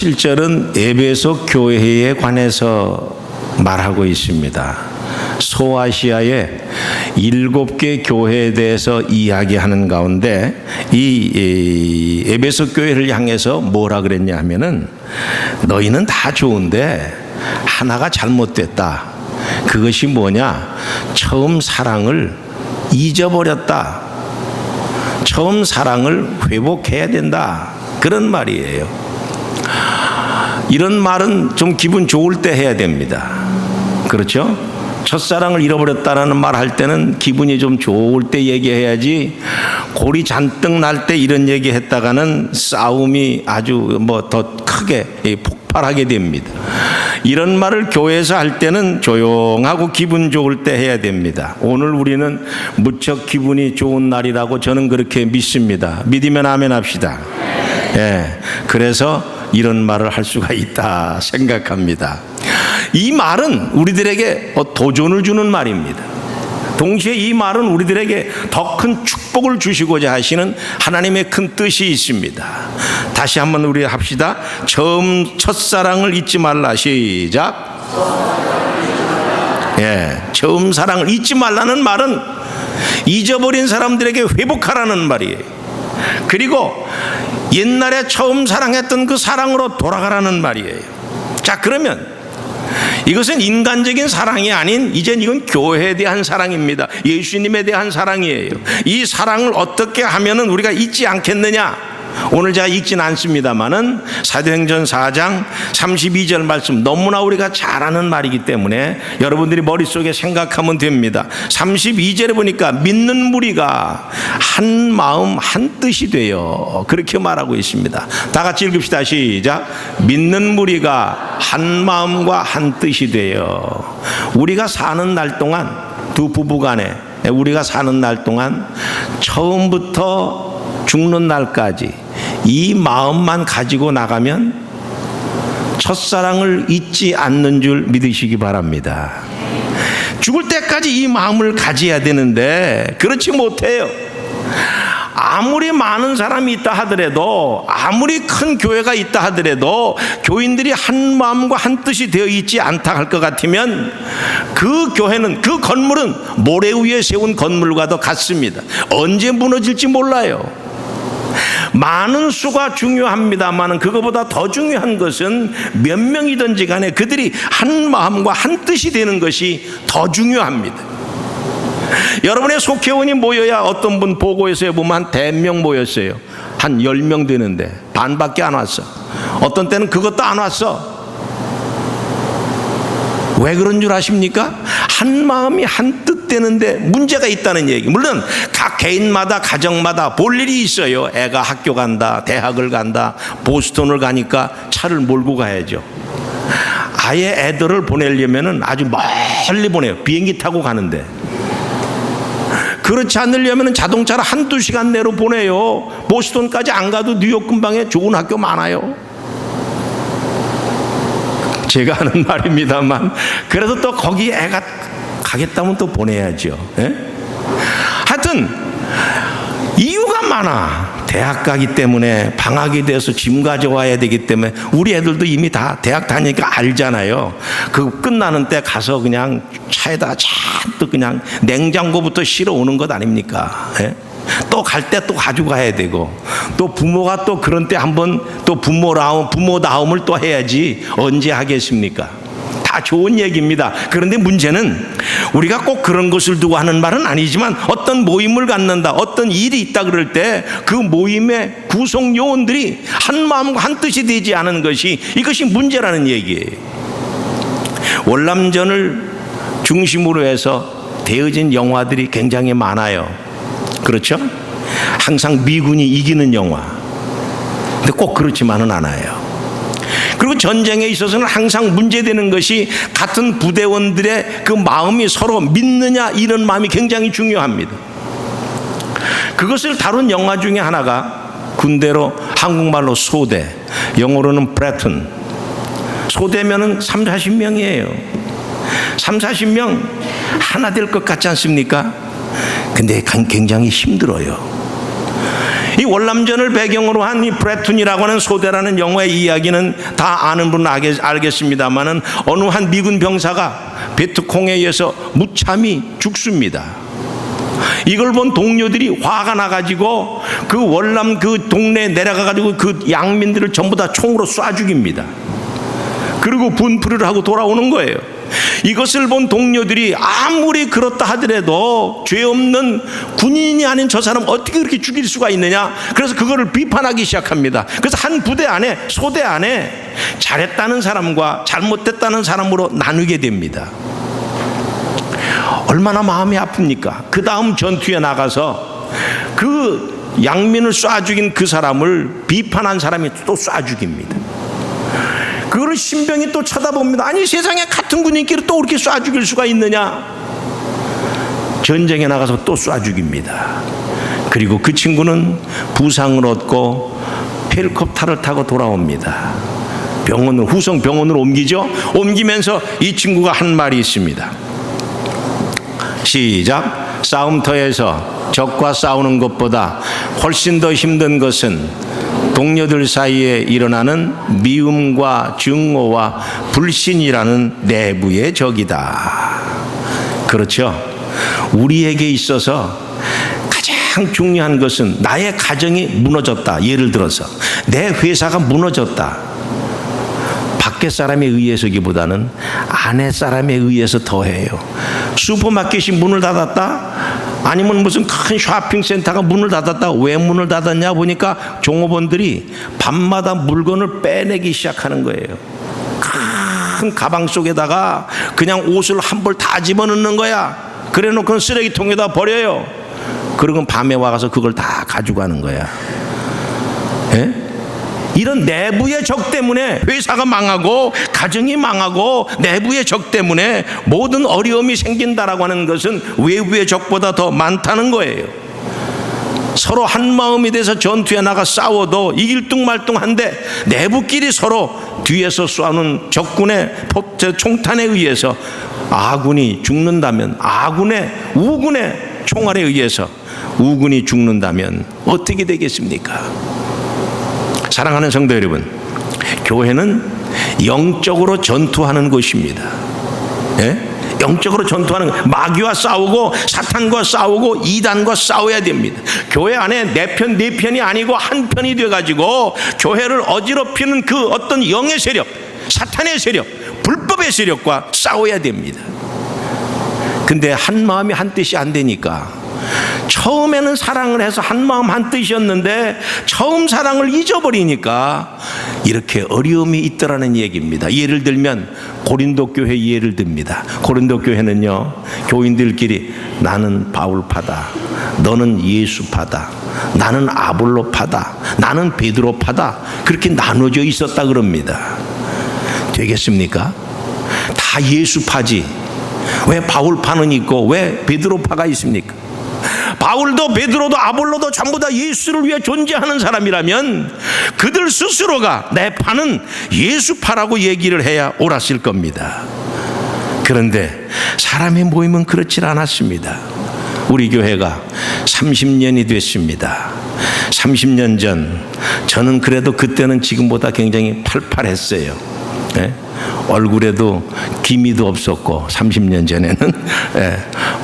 7절은 에베소 교회에 관해서 말하고 있습니다. 소아시아의 7개 교회에 대해서 이야기하는 가운데 이 에베소 교회를 향해서 뭐라 그랬냐 하면은 너희는 다 좋은데 하나가 잘못됐다. 그것이 뭐냐? 처음 사랑을 잊어버렸다. 처음 사랑을 회복해야 된다. 그런 말이에요. 이런 말은 좀 기분 좋을 때 해야 됩니다. 그렇죠? 첫사랑을 잃어버렸다라는 말 할 때는 기분이 좀 좋을 때 얘기해야지, 골이 잔뜩 날 때 이런 얘기 했다가는 싸움이 아주 더 크게 폭발하게 됩니다. 이런 말을 교회에서 할 때는 조용하고 기분 좋을 때 해야 됩니다. 오늘 우리는 무척 기분이 좋은 날이라고 저는 그렇게 믿습니다. 믿으면 아멘 합시다. 예, 그래서 이런 말을 할 수가 있다 생각합니다. 이 말은 우리들에게 도전을 주는 말입니다. 동시에 이 말은 우리들에게 더 큰 축복을 주시고자 하시는 하나님의 큰 뜻이 있습니다. 다시 한번 우리 합시다. 첫사랑을 잊지 말라. 시작. 예, 처음 사랑을 잊지 말라는 말은 잊어버린 사람들에게 회복하라는 말이에요. 그리고 옛날에 처음 사랑했던 그 사랑으로 돌아가라는 말이에요. 자, 그러면 이것은 인간적인 사랑이 아닌, 이젠 이건 교회에 대한 사랑입니다. 예수님에 대한 사랑이에요. 이 사랑을 어떻게 하면은 우리가 잊지 않겠느냐? 오늘 제가 읽진 않습니다만은 사도행전 4장 32절 말씀, 너무나 우리가 잘 아는 말이기 때문에 여러분들이 머릿속에 생각하면 됩니다. 32절에 보니까 믿는 무리가 한 마음 한 뜻이 되어, 그렇게 말하고 있습니다. 다 같이 읽읍시다. 시작. 믿는 무리가 한 마음과 한 뜻이 되어. 우리가 사는 날 동안, 두 부부 간에 우리가 사는 날 동안 처음부터 죽는 날까지 이 마음만 가지고 나가면 첫사랑을 잊지 않는 줄 믿으시기 바랍니다. 죽을 때까지 이 마음을 가져야 되는데 그렇지 못해요. 아무리 많은 사람이 있다 하더라도, 아무리 큰 교회가 있다 하더라도 교인들이 한 마음과 한 뜻이 되어 있지 않다 할 것 같으면 그 교회는, 그 건물은 모래 위에 세운 건물과도 같습니다. 언제 무너질지 몰라요. 많은 수가 중요합니다만 그것보다 더 중요한 것은 몇 명이든지 간에 그들이 한 마음과 한 뜻이 되는 것이 더 중요합니다. 여러분의 속회원이 모여야, 어떤 분 보고에서 보면 한 100명 모였어요. 한 10명 되는데 반밖에 안 왔어. 어떤 때는 그것도 안 왔어. 왜 그런 줄 아십니까? 한 마음이 한 뜻 되는데 문제가 있다는 얘기. 물론 각 개인마다, 가정마다 볼 일이 있어요. 애가 학교 간다, 대학을 간다, 보스턴을 가니까 차를 몰고 가야죠. 아예 애들을 보내려면 아주 멀리 보내요. 비행기 타고 가는데. 그렇지 않으려면 자동차를 한두 시간 내로 보내요. 보스턴까지 안 가도 뉴욕 근방에 좋은 학교 많아요. 제가 하는 말입니다만, 그래도 또 거기 애가 가겠다면 또 보내야죠. 예? 하여튼 이유가 많아. 대학 가기 때문에, 방학이 돼서 짐 가져와야 되기 때문에. 우리 애들도 이미 다 대학 다니니까 알잖아요. 그 끝나는 때 가서 그냥 차에다 잔뜩 그냥 냉장고부터 실어 오는 것 아닙니까? 예? 또 갈 때 또 가지고 가야 되고, 또 부모가 또 그런 때 한번 또 부모다움을 또 해야지 언제 하겠습니까? 다 좋은 얘기입니다. 그런데 문제는 우리가 꼭 그런 것을 두고 하는 말은 아니지만, 어떤 모임을 갖는다, 어떤 일이 있다 그럴 때 그 모임의 구성 요원들이 한 마음과 한 뜻이 되지 않은 것이, 이것이 문제라는 얘기예요. 월남전을 중심으로 해서 되어진 영화들이 굉장히 많아요. 그렇죠? 항상 미군이 이기는 영화. 근데 꼭 그렇지만은 않아요. 그리고 전쟁에 있어서는 항상 문제되는 것이 같은 부대원들의 그 마음이 서로 믿느냐, 이런 마음이 굉장히 중요합니다. 그것을 다룬 영화 중에 하나가 군대로, 한국말로 소대, 영어로는 플래툰. 소대면은 30-40명이에요. 30-40명 하나 될 것 같지 않습니까? 근데 굉장히 힘들어요. 이 월남전을 배경으로 한 이 브레툰이라고 하는 소대라는 영화의 이야기는 다 아는 분은 알겠습니다만은 어느 한 미군 병사가 베트콩에 의해서 무참히 죽습니다. 이걸 본 동료들이 화가 나가지고 그 월남 그 동네에 내려가가지고 그 양민들을 전부 다 총으로 쏴 죽입니다. 그리고 분풀이를 하고 돌아오는 거예요. 이것을 본 동료들이 아무리 그렇다 하더라도 죄 없는 군인이 아닌 저 사람 어떻게 그렇게 죽일 수가 있느냐. 그래서 그거를 비판하기 시작합니다. 그래서 한 부대 안에, 소대 안에 잘했다는 사람과 잘못됐다는 사람으로 나누게 됩니다. 얼마나 마음이 아픕니까? 그 다음 전투에 나가서 그 양민을 쏴 죽인 그 사람을 비판한 사람이 또 쏴 죽입니다. 그거를 신병이 또 쳐다봅니다. 아니, 세상에 같은 군인끼리 또 그렇게 쏴 죽일 수가 있느냐. 전쟁에 나가서 또 쏴 죽입니다. 그리고 그 친구는 부상을 얻고 헬리콥터를 타고 돌아옵니다. 병원으로, 후성 병원으로 옮기죠. 옮기면서 이 친구가 한 말이 있습니다. 시작. 싸움터에서 적과 싸우는 것보다 훨씬 더 힘든 것은 동료들 사이에 일어나는 미움과 증오와 불신이라는 내부의 적이다. 그렇죠. 우리에게 있어서 가장 중요한 것은 나의 가정이 무너졌다. 예를 들어서 내 회사가 무너졌다. 밖에 사람에 의해서기보다는 아내 사람에 의해서 더해요. 슈퍼마켓이 문을 닫았다? 아니면 무슨 큰 쇼핑센터가 문을 닫았다. 왜 문을 닫았냐 보니까 종업원들이 밤마다 물건을 빼내기 시작하는 거예요. 큰 가방 속에다가 그냥 옷을 한 벌 다 집어넣는 거야. 그래 놓고 쓰레기통에다 버려요. 그러고 밤에 와서 그걸 다 가져가는 거야. 예? 이런 내부의 적 때문에 회사가 망하고 가정이 망하고 내부의 적 때문에 모든 어려움이 생긴다라고 하는 것은 외부의 적보다 더 많다는 거예요. 서로 한 마음이 돼서 전투에 나가 싸워도 이길 뚱말뚱한데 내부끼리 서로 뒤에서 쏘는 적군의 총탄에 의해서 아군이 죽는다면, 우군의 총알에 의해서 우군이 죽는다면 어떻게 되겠습니까? 사랑하는 성도 여러분, 교회는 영적으로 전투하는 곳입니다. 예? 영적으로 전투하는, 마귀와 싸우고 사탄과 싸우고 이단과 싸워야 됩니다. 교회 안에 내 편, 네 편이 아니고 한 편이 돼가지고 교회를 어지럽히는 그 어떤 영의 세력, 사탄의 세력, 불법의 세력과 싸워야 됩니다. 근데 한 마음이 한 뜻이 안 되니까 처음에는 사랑을 해서 한 마음 한 뜻이었는데 처음 사랑을 잊어버리니까 이렇게 어려움이 있더라는 얘기입니다. 예를 들면 고린도 교회 예를 듭니다. 고린도 교회는요, 교인들끼리 나는 바울파다, 너는 예수파다, 나는 아볼로파다, 나는 베드로파다, 그렇게 나눠져 있었다 그럽니다. 되겠습니까? 다 예수파지 왜 바울파는 있고 왜 베드로파가 있습니까? 바울도 베드로도 아볼로도 전부 다 예수를 위해 존재하는 사람이라면 그들 스스로가 내 파는 예수파라고 얘기를 해야 옳았을 겁니다. 그런데 사람의 모임은 그렇지 않았습니다. 우리 교회가 30년이 됐습니다. 30년 전 저는 그래도 그때는 지금보다 굉장히 팔팔했어요. 예? 얼굴에도 기미도 없었고 30년 전에는 예,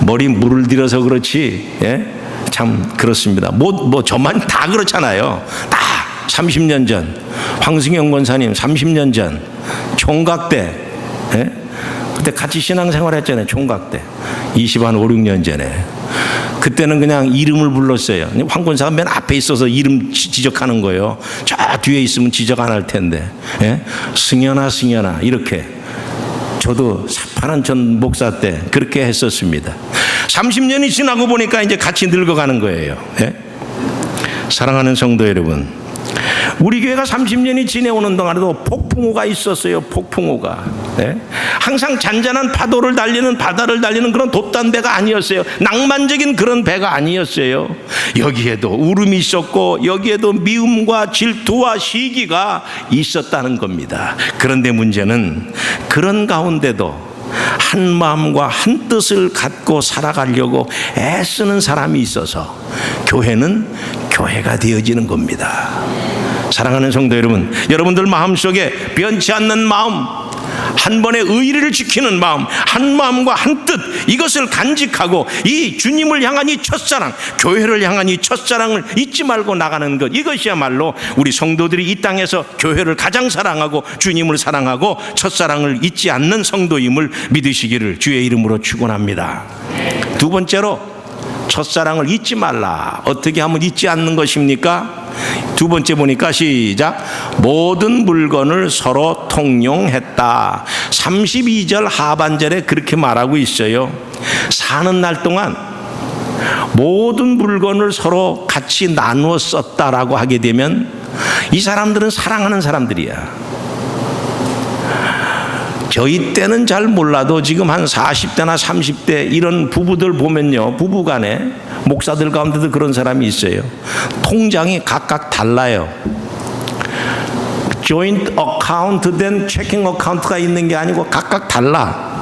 머리 물을 들여서 그렇지, 예? 참 그렇습니다. 뭐 저만 다 그렇잖아요. 다 30년 전 황승영 권사님 30년 전 총각 때, 예? 그때 같이 신앙생활 했잖아요. 총각 때 5, 6년 전에 그때는 그냥 이름을 불렀어요. 황 권사가 맨 앞에 있어서 이름 지적하는 거예요. 저 뒤에 있으면 지적 안 할 텐데, 예? 승현아 승현아 이렇게. 저도 사파란 전 목사 때 그렇게 했었습니다. 30년이 지나고 보니까 이제 같이 늙어가는 거예요. 예? 사랑하는 성도 여러분, 우리 교회가 30년이 지내오는 동안에도 폭풍우가 있었어요. 폭풍우가. 네? 항상 잔잔한 파도를 달리는, 바다를 달리는 그런 돛단 배가 아니었어요. 낭만적인 그런 배가 아니었어요. 여기에도 울음이 있었고 여기에도 미움과 질투와 시기가 있었다는 겁니다. 그런데 문제는 그런 가운데도 한 마음과 한 뜻을 갖고 살아가려고 애쓰는 사람이 있어서 교회는 교회가 되어지는 겁니다. 사랑하는 성도 여러분, 여러분들 마음속에 변치 않는 마음, 한 번의 의리를 지키는 마음, 한 마음과 한 뜻, 이것을 간직하고 이 주님을 향한 이 첫사랑, 교회를 향한 이 첫사랑을 잊지 말고 나가는 것, 이것이야말로 우리 성도들이 이 땅에서 교회를 가장 사랑하고 주님을 사랑하고 첫사랑을 잊지 않는 성도임을 믿으시기를 주의 이름으로 축원합니다. 두 번째로, 첫사랑을 잊지 말라. 어떻게 하면 잊지 않는 것입니까? 두 번째 보니까 시작. 모든 물건을 서로 통용했다. 32절 하반절에 그렇게 말하고 있어요. 사는 날 동안 모든 물건을 서로 같이 나누어 썼다라고 하게 되면 이 사람들은 사랑하는 사람들이야. 저희 때는 잘 몰라도 지금 한 40대나 30대 이런 부부들 보면요, 부부간에 목사들 가운데도 그런 사람이 있어요. 통장이 각각 달라요. 조인트 어카운트 된 체킹 어카운트가 있는 게 아니고 각각 달라.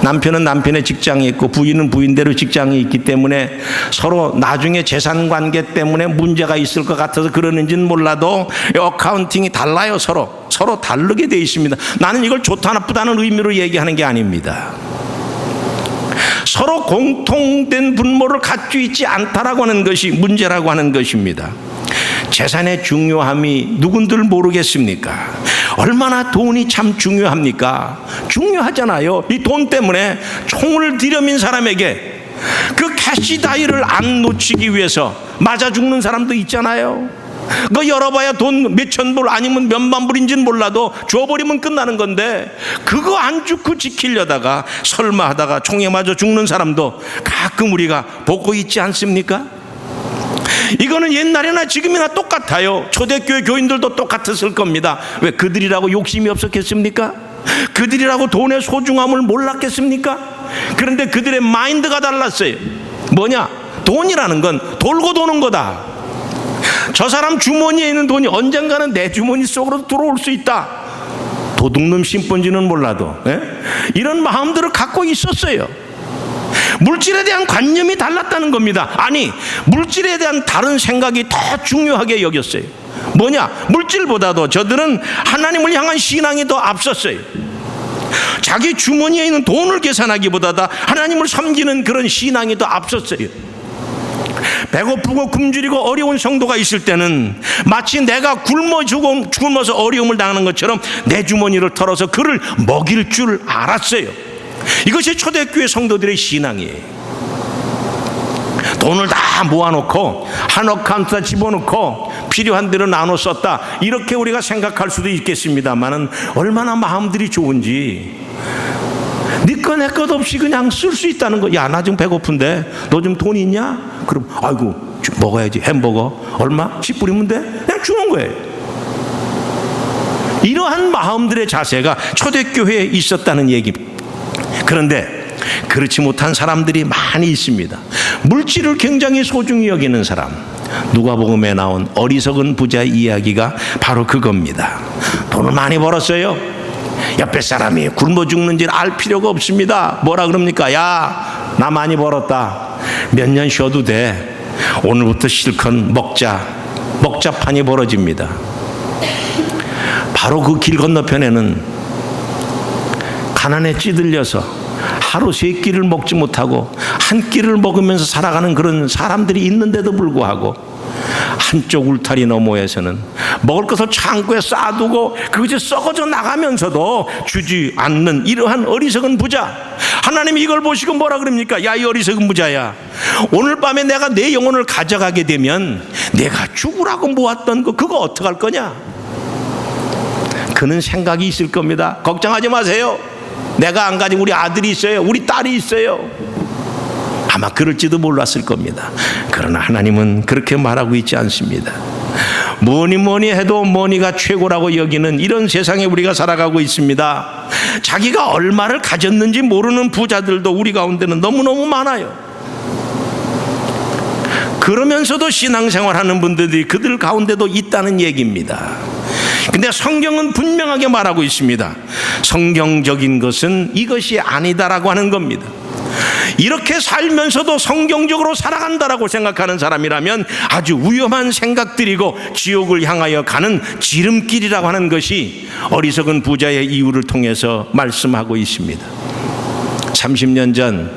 남편은 남편의 직장이 있고 부인은 부인대로 직장이 있기 때문에 서로 나중에 재산 관계 때문에 문제가 있을 것 같아서 그러는지는 몰라도 어카운팅이 달라요. 서로 다르게 되어 있습니다. 나는 이걸 좋다 나쁘다는 의미로 얘기하는 게 아닙니다. 서로 공통된 분모를 갖고 있지 않다라고 하는 것이 문제라고 하는 것입니다. 재산의 중요함이 누군들 모르겠습니까? 얼마나 돈이 참 중요합니까? 중요하잖아요. 이 돈 때문에 총을 들여민 사람에게 그 캐시 다이를 안 놓치기 위해서 맞아 죽는 사람도 있잖아요. 그거 열어봐야 돈 몇천 불 아니면 몇만 불인지는 몰라도 줘버리면 끝나는 건데 그거 안 죽고 지키려다가 설마 하다가 총에 맞아 죽는 사람도 가끔 우리가 보고 있지 않습니까? 이거는 옛날이나 지금이나 똑같아요. 초대교회 교인들도 똑같았을 겁니다. 왜? 그들이라고 욕심이 없었겠습니까? 그들이라고 돈의 소중함을 몰랐겠습니까? 그런데 그들의 마인드가 달랐어요. 뭐냐? 돈이라는 건 돌고 도는 거다. 저 사람 주머니에 있는 돈이 언젠가는 내 주머니 속으로 들어올 수 있다. 도둑놈 신본지는 몰라도 이런 마음들을 갖고 있었어요. 물질에 대한 관념이 달랐다는 겁니다. 아니, 물질에 대한 다른 생각이 더 중요하게 여겼어요. 뭐냐? 물질보다도 저들은 하나님을 향한 신앙이 더 앞섰어요. 자기 주머니에 있는 돈을 계산하기보다 하나님을 섬기는 그런 신앙이 더 앞섰어요. 배고프고 굶주리고 어려운 성도가 있을 때는 마치 내가 굶어서 어려움을 당하는 것처럼 내 주머니를 털어서 그를 먹일 줄 알았어요. 이것이 초대교회 성도들의 신앙이에요. 돈을 다 모아놓고 한 어카운트에 집어넣고 필요한 대로 나눠 썼다, 이렇게 우리가 생각할 수도 있겠습니다만은 얼마나 마음들이 좋은지, 네 것 내 것 없이 그냥 쓸 수 있다는 거. 야, 나 지금 배고픈데 너 좀 돈 있냐? 그럼 아이고 먹어야지. 햄버거 얼마? 10불이면 돼? 그냥 주는 거예요. 이러한 마음들의 자세가 초대교회에 있었다는 얘기입니다. 그런데 그렇지 못한 사람들이 많이 있습니다. 물질을 굉장히 소중히 여기는 사람. 누가복음에 나온 어리석은 부자의 이야기가 바로 그겁니다. 돈을 많이 벌었어요. 옆에 사람이 굶어 죽는지를 알 필요가 없습니다. 뭐라 그럽니까? 야, 나 많이 벌었다. 몇 년 쉬어도 돼. 오늘부터 실컷 먹자판이 벌어집니다. 바로 그 길 건너편에는 가난에 찌들려서 하루 세 끼를 먹지 못하고 한 끼를 먹으면서 살아가는 그런 사람들이 있는데도 불구하고 한쪽 울타리 너머에서는 먹을 것을 창고에 쌓아두고 그것이 썩어져 나가면서도 주지 않는 이러한 어리석은 부자. 하나님이 이걸 보시고 뭐라 그럽니까? 야, 이 어리석은 부자야, 오늘 밤에 내가 내 영혼을 가져가게 되면 내가 죽으라고 모았던 거 그거 어떡할 거냐? 그는 생각이 있을 겁니다. 걱정하지 마세요. 내가 안 가지고 우리 아들이 있어요. 우리 딸이 있어요. 아마 그럴지도 몰랐을 겁니다. 그러나 하나님은 그렇게 말하고 있지 않습니다. 뭐니 해도 뭐니가 최고라고 여기는 이런 세상에 우리가 살아가고 있습니다. 자기가 얼마를 가졌는지 모르는 부자들도 우리 가운데는 너무너무 많아요. 그러면서도 신앙생활하는 분들이 그들 가운데도 있다는 얘기입니다. 근데 성경은 분명하게 말하고 있습니다. 성경적인 것은 이것이 아니다라고 하는 겁니다. 이렇게 살면서도 성경적으로 살아간다라고 생각하는 사람이라면 아주 위험한 생각들이고 지옥을 향하여 가는 지름길이라고 하는 것이 어리석은 부자의 이유를 통해서 말씀하고 있습니다. 30년 전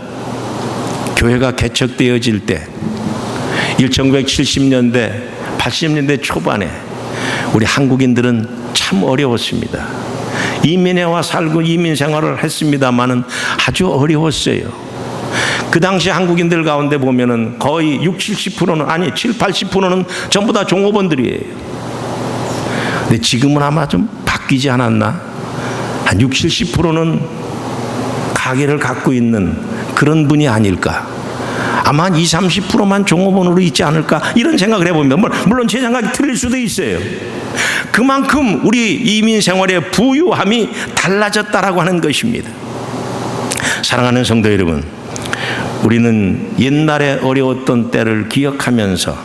교회가 개척되어질 때 1970년대 80년대 초반에 우리 한국인들은 참 어려웠습니다. 이민에 와 살고 이민 생활을 했습니다마는 아주 어려웠어요. 그 당시 한국인들 가운데 보면은 거의 60, 70%는 아니 7, 80%는 전부 다 종업원들이에요. 근데 지금은 아마 좀 바뀌지 않았나? 한 60, 70%는 가게를 갖고 있는 그런 분이 아닐까? 아마 한 20, 30%만 종업원으로 있지 않을까? 이런 생각을 해보면 물론 제 생각이 틀릴 수도 있어요. 그만큼 우리 이민 생활의 부유함이 달라졌다라고 하는 것입니다. 사랑하는 성도 여러분, 우리는 옛날에 어려웠던 때를 기억하면서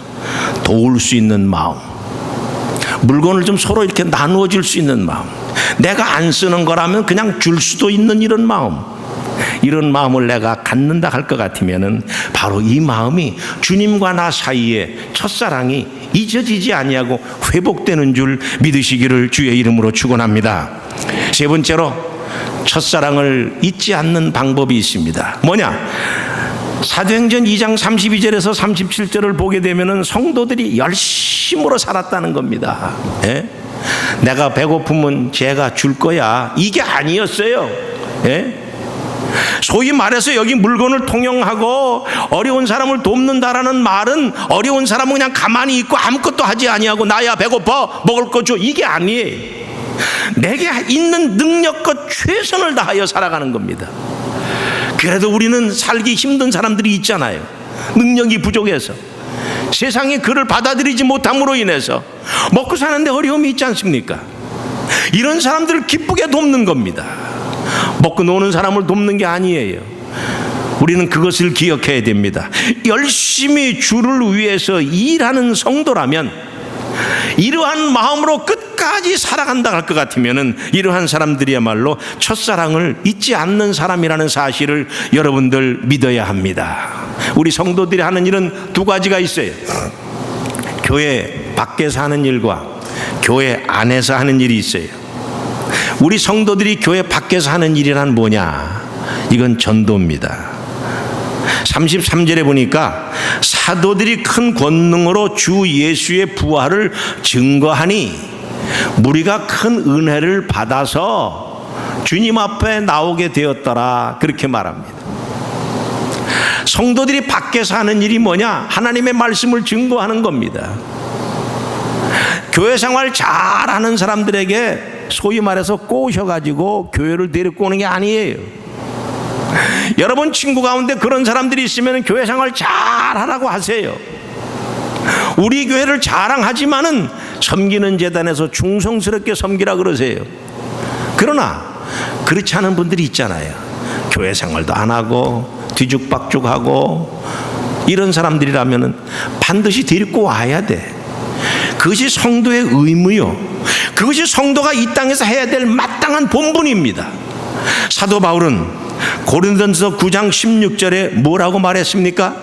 도울 수 있는 마음, 물건을 좀 서로 이렇게 나누어 줄 수 있는 마음, 내가 안 쓰는 거라면 그냥 줄 수도 있는 이런 마음, 이런 마음을 내가 갖는다 할 것 같으면은 바로 이 마음이 주님과 나 사이에 첫사랑이 잊어지지 아니하고 회복되는 줄 믿으시기를 주의 이름으로 축원합니다. 세 번째로 첫사랑을 잊지 않는 방법이 있습니다. 뭐냐? 사도행전 2장 32절에서 37절을 보게 되면은 성도들이 열심으로 살았다는 겁니다. 예? 내가 배고프면 제가 줄 거야, 이게 아니었어요. 예? 소위 말해서 여기 물건을 통용하고 어려운 사람을 돕는다라는 말은 어려운 사람은 그냥 가만히 있고 아무것도 하지 아니하고 나야 배고파 먹을 거 줘, 이게 아니에요. 내게 있는 능력껏 최선을 다하여 살아가는 겁니다. 그래도 우리는 살기 힘든 사람들이 있잖아요. 능력이 부족해서 세상에 그를 받아들이지 못함으로 인해서 먹고 사는데 어려움이 있지 않습니까? 이런 사람들을 기쁘게 돕는 겁니다. 먹고 노는 사람을 돕는 게 아니에요. 우리는 그것을 기억해야 됩니다. 열심히 주를 위해서 일하는 성도라면 이러한 마음으로 끝까지 살아간다 할 것 같으면은 이러한 사람들이야말로 첫사랑을 잊지 않는 사람이라는 사실을 여러분들 믿어야 합니다. 우리 성도들이 하는 일은 두 가지가 있어요. 교회 밖에서 하는 일과 교회 안에서 하는 일이 있어요. 우리 성도들이 교회 밖에서 하는 일이란 뭐냐? 이건 전도입니다. 33절에 보니까 사도들이 큰 권능으로 주 예수의 부활을 증거하니 무리가 큰 은혜를 받아서 주님 앞에 나오게 되었더라, 그렇게 말합니다. 성도들이 밖에서 하는 일이 뭐냐? 하나님의 말씀을 증거하는 겁니다. 교회 생활 잘하는 사람들에게 소위 말해서 꼬셔가지고 교회를 데리고 오는 게 아니에요. 여러분 친구 가운데 그런 사람들이 있으면 교회 생활 잘하라고 하세요. 우리 교회를 자랑하지만은 섬기는 재단에서 충성스럽게 섬기라 그러세요. 그러나 그렇지 않은 분들이 있잖아요. 교회 생활도 안 하고 뒤죽박죽하고 이런 사람들이라면은 반드시 데리고 와야 돼. 그것이 성도의 의무요, 그것이 성도가 이 땅에서 해야 될 마땅한 본분입니다. 사도 바울은 고린도전서 9장 16절에 뭐라고 말했습니까?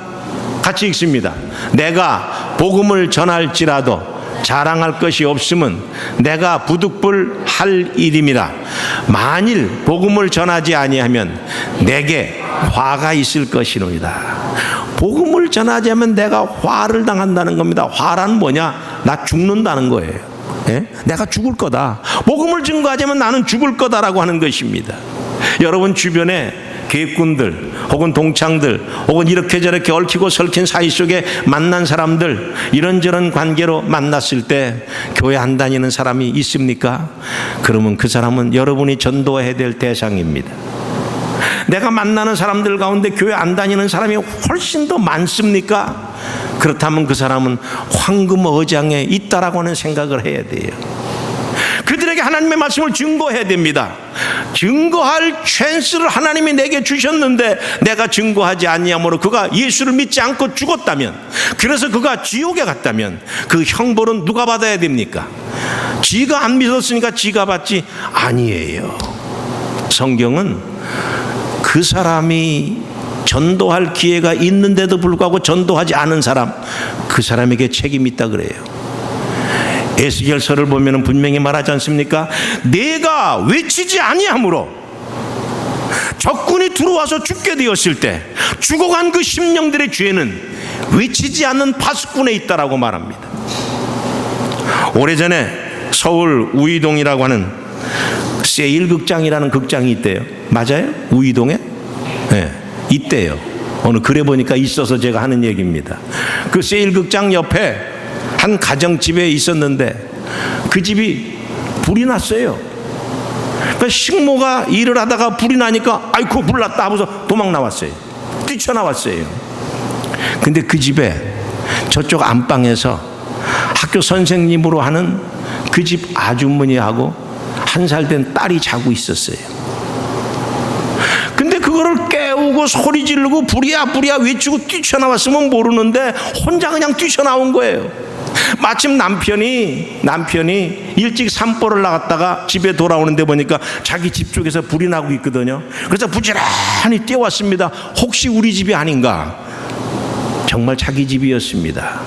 같이 읽습니다. 내가 복음을 전할지라도 자랑할 것이 없음은 내가 부득불 할 일임이라. 만일 복음을 전하지 아니하면 내게 화가 있을 것이로이다. 복음을 전하지 않으면 내가 화를 당한다는 겁니다. 화란 뭐냐? 나 죽는다는 거예요. 예? 내가 죽을 거다. 복음을 증거하자면 나는 죽을 거다라고 하는 것입니다. 여러분 주변에 계획군들 혹은 동창들 혹은 이렇게 저렇게 얽히고 설킨 사이 속에 만난 사람들, 이런저런 관계로 만났을 때 교회 안 다니는 사람이 있습니까? 그러면 그 사람은 여러분이 전도해야 될 대상입니다. 내가 만나는 사람들 가운데 교회 안 다니는 사람이 훨씬 더 많습니까? 그렇다면 그 사람은 황금 어장에 있다라고 하는 생각을 해야 돼요. 그들에게 하나님의 말씀을 증거해야 됩니다. 증거할 찬스를 하나님이 내게 주셨는데 내가 증거하지 아니함으로 그가 예수를 믿지 않고 죽었다면, 그래서 그가 지옥에 갔다면 그 형벌은 누가 받아야 됩니까? 지가 안 믿었으니까 지가 받지 아니에요. 성경은 그 사람이 전도할 기회가 있는데도 불구하고 전도하지 않은 사람, 그 사람에게 책임이 있다 그래요. 에스겔서를 보면 분명히 말하지 않습니까? 내가 외치지 아니함으로 적군이 들어와서 죽게 되었을 때 죽어간 그 심령들의 죄는 외치지 않는 파수꾼에 있다라고 말합니다. 오래전에 서울 우이동이라고 하는 세일극장이라는 극장이 있대요. 맞아요? 우이동에? 네, 있대요. 어느 글에 보니까 있어서 제가 하는 얘기입니다. 그 세일극장 옆에 한 가정집에 있었는데 그 집이 불이 났어요. 그러니까 식모가 일을 하다가 불이 나니까 아이고 불 났다 하면서 도망 나왔어요. 뛰쳐나왔어요. 근데 그 집에 저쪽 안방에서 학교 선생님으로 하는 그 집 아주머니하고 1살 된 딸이 자고 있었어요. 근데 그거를 깨우고 소리 지르고 불이야 불이야 외치고 뛰쳐나왔으면 모르는데 혼자 그냥 뛰쳐나온 거예요. 마침 남편이 일찍 산보를 나갔다가 집에 돌아오는데 보니까 자기 집 쪽에서 불이 나고 있거든요. 그래서 부지런히 뛰어왔습니다. 혹시 우리 집이 아닌가? 정말 자기 집이었습니다.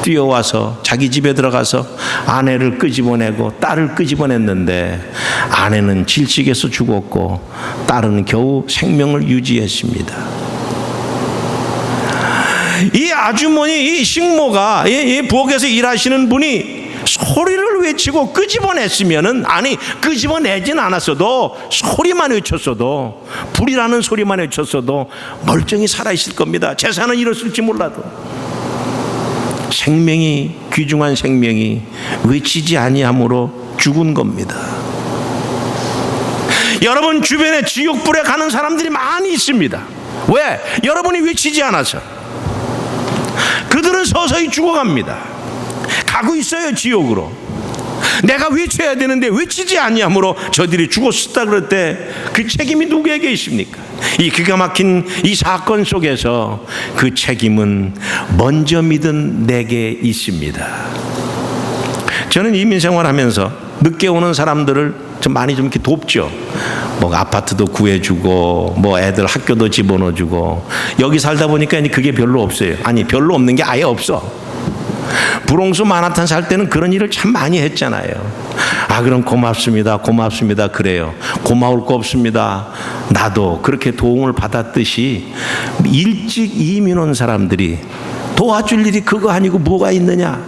뛰어와서 자기 집에 들어가서 아내를 끄집어내고 딸을 끄집어냈는데 아내는 질식에서 죽었고 딸은 겨우 생명을 유지했습니다. 이 아주머니, 이 식모가, 이 부엌에서 일하시는 분이 소리를 외치고 끄집어냈으면은, 아니 끄집어내진 않았어도 소리만 외쳤어도, 불이라는 소리만 외쳤어도 멀쩡히 살아있을 겁니다. 재산은 잃었을지 몰라도. 생명이, 귀중한 생명이 외치지 아니함으로 죽은 겁니다. 여러분 주변에 지옥불에 가는 사람들이 많이 있습니다. 왜? 여러분이 외치지 않아서. 그들은 서서히 죽어갑니다. 가고 있어요, 지옥으로. 내가 외쳐야 되는데 외치지 아니함으로 저들이 죽었다 그럴 때 그 책임이 누구에게 있습니까? 이 기가 막힌 이 사건 속에서 그 책임은 먼저 믿은 내게 있습니다. 저는 이민 생활하면서 늦게 오는 사람들을 좀 많이 좀 이렇게 돕죠. 뭐 아파트도 구해주고 뭐 애들 학교도 집어넣어주고. 여기 살다 보니까 그게 별로 없어요. 아니 별로 없는 게 아예 없어. 브롱스 마나탄 살 때는 그런 일을 참 많이 했잖아요. 아 그럼 고맙습니다 고맙습니다 그래요. 고마울 거 없습니다. 나도 그렇게 도움을 받았듯이 일찍 이민 온 사람들이 도와줄 일이 그거 아니고 뭐가 있느냐.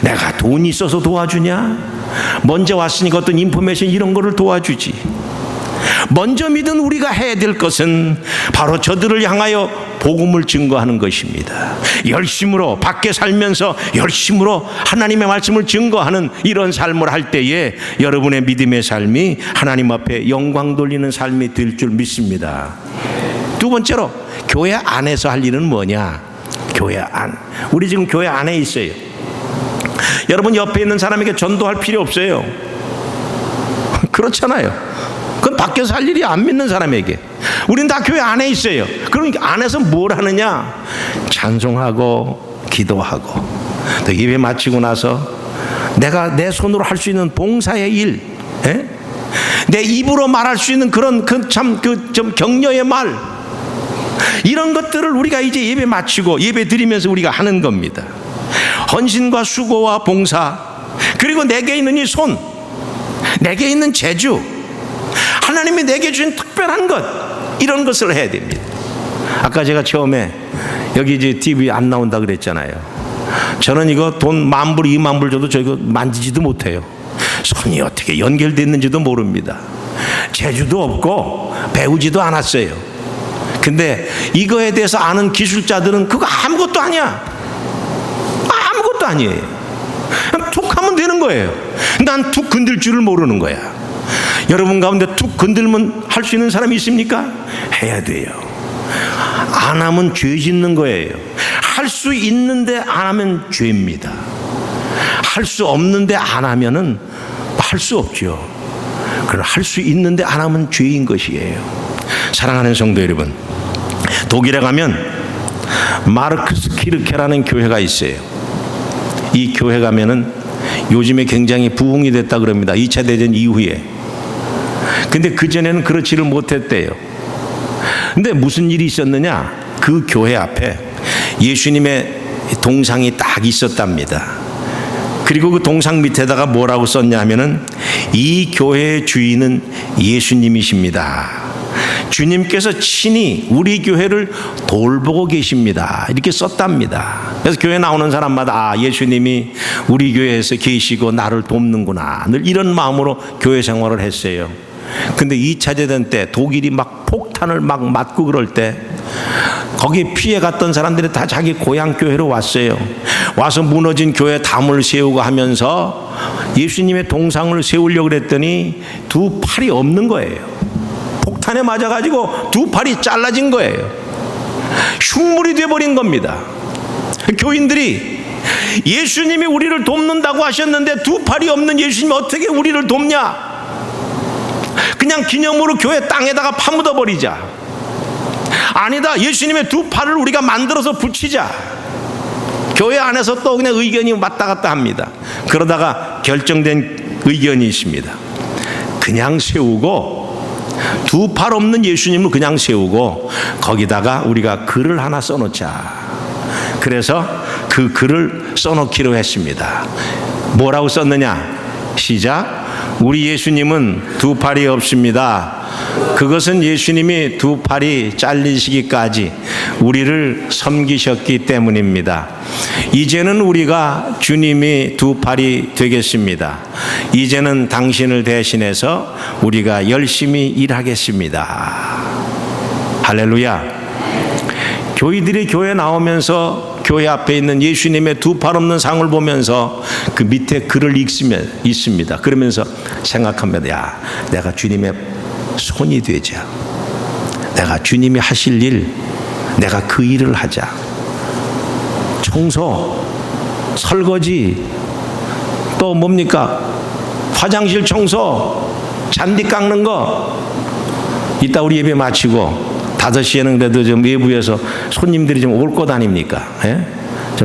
내가 돈이 있어서 도와주냐. 먼저 왔으니까 어떤 인포메이션 이런 거를 도와주지. 먼저 믿은 우리가 해야 될 것은 바로 저들을 향하여 복음을 증거하는 것입니다. 열심으로 밖에 살면서 열심으로 하나님의 말씀을 증거하는 이런 삶을 할 때에 여러분의 믿음의 삶이 하나님 앞에 영광 돌리는 삶이 될 줄 믿습니다. 두 번째로 교회 안에서 할 일은 뭐냐. 교회 안. 우리 지금 교회 안에 있어요. 여러분 옆에 있는 사람에게 전도할 필요 없어요. 그렇잖아요. 그건 밖에서 할 일이 안 믿는 사람에게. 우린 다 교회 안에 있어요. 그러니까 안에서 뭘 하느냐. 찬송하고 기도하고 또 예배 마치고 나서 내가 내 손으로 할 수 있는 봉사의 일, 내 입으로 말할 수 있는 그런 좀 격려의 말, 이런 것들을 우리가 이제 예배 마치고 예배 드리면서 우리가 하는 겁니다. 헌신과 수고와 봉사, 그리고 내게 있는 이 손, 내게 있는 재주, 하나님이 내게 주신 특별한 것, 이런 것을 해야 됩니다. 아까 제가 처음에 여기 이제 TV 안 나온다 그랬잖아요. 저는 이거 돈 10,000불 20,000불 줘도 저 이거 만지지도 못해요. 손이 어떻게 연결됐는지도 모릅니다. 재주도 없고 배우지도 않았어요. 근데 이거에 대해서 아는 기술자들은 그거 아무것도 아니야. 아무것도 아니에요. 그냥 툭 하면 되는 거예요. 난 툭 건들 줄을 모르는 거야. 여러분 가운데 툭 건들면 할 수 있는 사람이 있습니까? 해야 돼요. 안 하면 죄 짓는 거예요. 할 수 있는데 안 하면 죄입니다. 할 수 없는데 안 하면은 할 수 없죠. 그럼 할 수 있는데 안 하면 죄인 것이에요. 사랑하는 성도 여러분, 독일에 가면 마르크스 키르케라는 교회가 있어요. 이 교회 가면은 요즘에 굉장히 부흥이 됐다 그럽니다. 2차 대전 이후에. 근데 그전에는 그렇지를 못했대요. 근데 무슨 일이 있었느냐? 그 교회 앞에 예수님의 동상이 딱 있었답니다. 그리고 그 동상 밑에다가 뭐라고 썼냐 하면은 이 교회의 주인은 예수님이십니다. 주님께서 친히 우리 교회를 돌보고 계십니다. 이렇게 썼답니다. 그래서 교회 나오는 사람마다 예수님이 우리 교회에서 계시고 나를 돕는구나, 늘 이런 마음으로 교회 생활을 했어요. 근데 2차 대전 때 독일이 막 폭탄을 막 맞고 그럴 때 거기에 피해 갔던 사람들이 다 자기 고향 교회로 왔어요. 와서 무너진 교회 담을 세우고 하면서 예수님의 동상을 세우려고 그랬더니 두 팔이 없는 거예요. 폭탄에 맞아가지고 두 팔이 잘라진 거예요. 흉물이 돼버린 겁니다. 교인들이 예수님이 우리를 돕는다고 하셨는데 두 팔이 없는 예수님이 어떻게 우리를 돕냐? 그냥 기념으로 교회 땅에다가 파묻어 버리자. 아니다, 예수님의 두 팔을 우리가 만들어서 붙이자. 교회 안에서 또 그냥 의견이 왔다 갔다 합니다. 그러다가 결정된 의견이 있습니다. 그냥 세우고, 두 팔 없는 예수님을 그냥 세우고 거기다가 우리가 글을 하나 써놓자. 그래서 그 글을 써놓기로 했습니다. 뭐라고 썼느냐? 시작. 우리 예수님은 두 팔이 없습니다. 그것은 예수님이 두 팔이 잘리시기까지 우리를 섬기셨기 때문입니다. 이제는 우리가 주님이 두 팔이 되겠습니다. 이제는 당신을 대신해서 우리가 열심히 일하겠습니다. 할렐루야. 교회들이 교회 나오면서 교회 앞에 있는 예수님의 두 팔 없는 상을 보면서 그 밑에 글을 읽습니다. 그러면서 생각합니다. 야, 내가 주님의 손이 되자. 내가 주님이 하실 일, 내가 그 일을 하자. 청소, 설거지, 또 뭡니까? 화장실 청소, 잔디 깎는 거. 이따 우리 예배 마치고 5시에는 그래도 좀 외부에서 손님들이 좀 올 것 아닙니까? 예?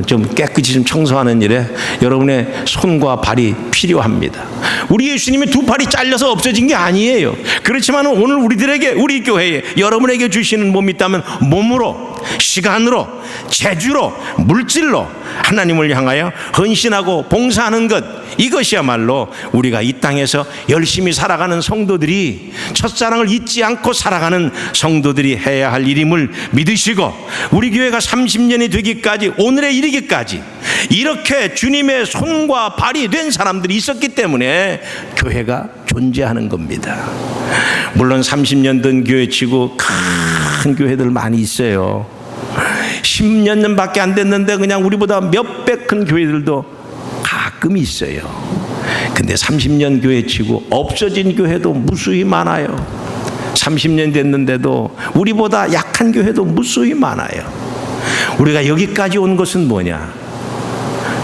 좀 깨끗이 좀 청소하는 일에 여러분의 손과 발이 필요합니다. 우리 예수님의 두 팔이 잘려서 없어진 게 아니에요. 그렇지만 오늘 우리들에게, 우리 교회에 여러분에게 주시는 몸이 있다면 몸으로, 시간으로, 재주로, 물질로 하나님을 향하여 헌신하고 봉사하는 것, 이것이야말로 우리가 이 땅에서 열심히 살아가는 성도들이, 첫사랑을 잊지 않고 살아가는 성도들이 해야 할 일임을 믿으시고, 우리 교회가 30년이 되기까지, 오늘에 이르기까지 이렇게 주님의 손과 발이 된 사람들이 있었기 때문에 교회가 존재하는 겁니다. 물론 30년 된 교회치고 큰 교회들 많이 있어요. 10몇 년밖에 안 됐는데 그냥 우리보다 몇 배 큰 교회들도 가끔 있어요. 근데 30년 교회치고 없어진 교회도 무수히 많아요. 30년 됐는데도 우리보다 약한 교회도 무수히 많아요. 우리가 여기까지 온 것은 뭐냐?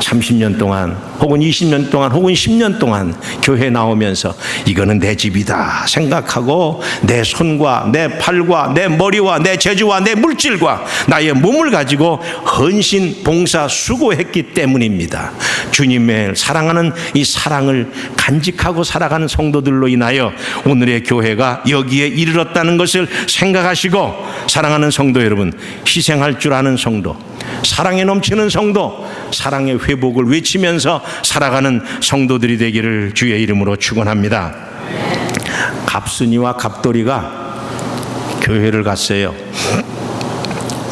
30년 동안 혹은 20년 동안 혹은 10년 동안 교회 나오면서 이거는 내 집이다 생각하고 내 손과 내 팔과 내 머리와 내 재주와 내 물질과 나의 몸을 가지고 헌신, 봉사, 수고했기 때문입니다. 주님의 사랑하는 이 사랑을 간직하고 살아가는 성도들로 인하여 오늘의 교회가 여기에 이르렀다는 것을 생각하시고, 사랑하는 성도 여러분, 희생할 줄 아는 성도, 사랑에 넘치는 성도, 사랑의 회복을 외치면서 살아가는 성도들이 되기를 주의 이름으로 축원합니다. 갑순이와 갑돌이가 교회를 갔어요.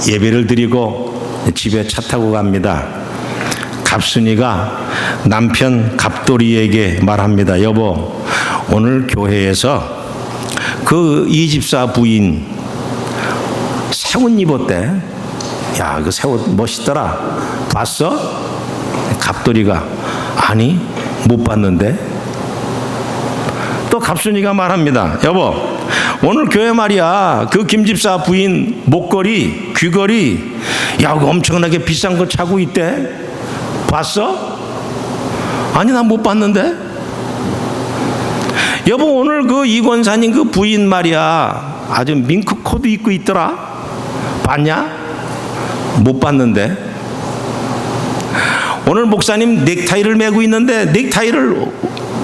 예배를 드리고 집에 차 타고 갑니다. 갑순이가 남편 갑돌이에게 말합니다. 여보, 오늘 교회에서 그 이 집사 부인 새 옷 입었대. 야, 그 새 옷 멋있더라. 봤어? 갑돌이가 아니, 못 봤는데. 또 갑순이가 말합니다. 여보, 오늘 교회 말이야, 그 김집사 부인 목걸이, 귀걸이, 야, 그거 엄청나게 비싼 거 차고 있대. 봤어? 아니, 난 못 봤는데. 여보, 오늘 그 이권사님 그 부인 말이야, 아주 밍크 코드 입고 있더라. 봤냐? 못 봤는데. 오늘 목사님 넥타이를 메고 있는데 넥타이를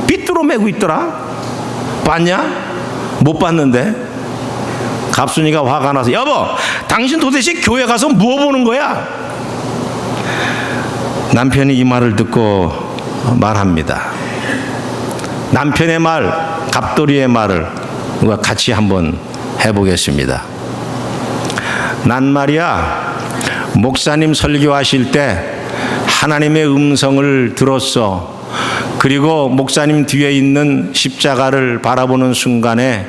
삐뚤어 메고 있더라. 봤냐? 못 봤는데. 갑순이가 화가 나서 여보, 당신 도대체 교회 가서 뭐 보는 거야? 남편이 이 말을 듣고 말합니다. 남편의 말, 갑돌이의 말을 우리가 같이 한번 해보겠습니다. 난 말이야, 목사님 설교하실 때 하나님의 음성을 들었어. 그리고 목사님 뒤에 있는 십자가를 바라보는 순간에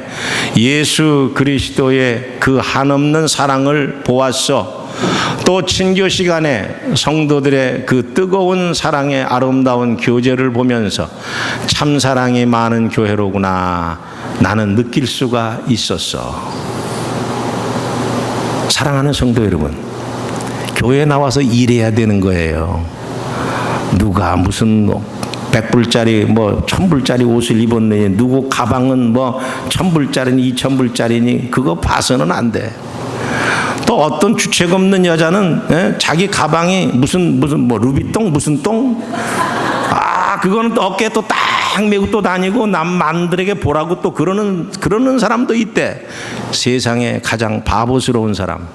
예수 그리스도의 그 한없는 사랑을 보았어. 또 친교 시간에 성도들의 그 뜨거운 사랑의 아름다운 교제를 보면서 참 사랑이 많은 교회로구나 나는 느낄 수가 있었어. 사랑하는 성도 여러분, 교회에 나와서 일해야 되는 거예요. 누가 무슨 100불짜리 1000불짜리 옷을 입었느니, 누구 가방은 1000불짜리니 2000불짜리니 그거 봐서는 안 돼. 또 어떤 주책 없는 여자는 자기 가방이 무슨 루비똥 무슨 똥, 그거는 또 어깨에 또 딱 메고 또 다니고 남들에게 보라고 또 그러는 사람도 있대. 세상에 가장 바보스러운 사람.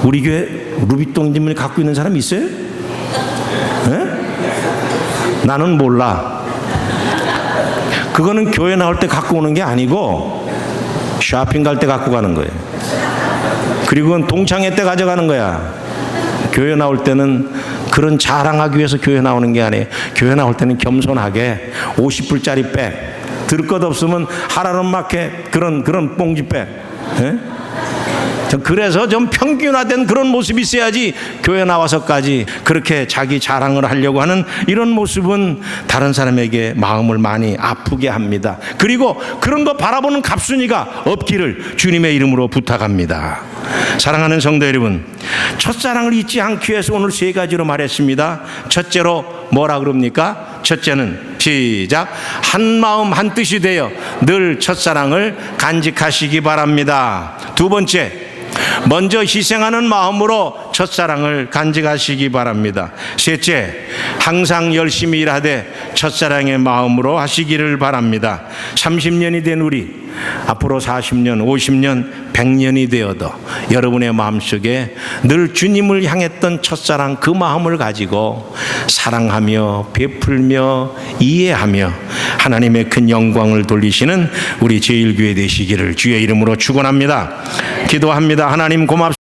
우리 교회 루비똥 주머니 갖고 있는 사람 있어요? 나는 몰라. 그거는 교회 나올 때 갖고 오는 게 아니고 쇼핑 갈 때 갖고 가는 거예요. 그리고 그건 동창회 때 가져가는 거야. 교회 나올 때는 그런 자랑하기 위해서 교회 나오는 게 아니에요. 교회 나올 때는 겸손하게 50불짜리 백, 들 것 없으면 하라는 마켓 그런 뽕지백. 그래서 좀 평균화된 그런 모습이 있어야지 교회 나와서까지 그렇게 자기 자랑을 하려고 하는 이런 모습은 다른 사람에게 마음을 많이 아프게 합니다. 그리고 그런 거 바라보는 갑순이가 없기를 주님의 이름으로 부탁합니다. 사랑하는 성도 여러분, 첫사랑을 잊지 않기 위해서 오늘 세 가지로 말했습니다. 첫째로 뭐라 그럽니까? 첫째는 시작, 한 마음 한 뜻이 되어 늘 첫사랑을 간직하시기 바랍니다. 두 번째, 먼저 희생하는 마음으로 첫사랑을 간직하시기 바랍니다. 셋째, 항상 열심히 일하되 첫사랑의 마음으로 하시기를 바랍니다. 30년이 된 우리, 앞으로 40년, 50년, 100년이 되어도 여러분의 마음속에 늘 주님을 향했던 첫사랑 그 마음을 가지고 사랑하며 베풀며 이해하며 하나님의 큰 영광을 돌리시는 우리 제1교회 되시기를 주의 이름으로 축원합니다. 기도합니다. 하나님 고맙습니다.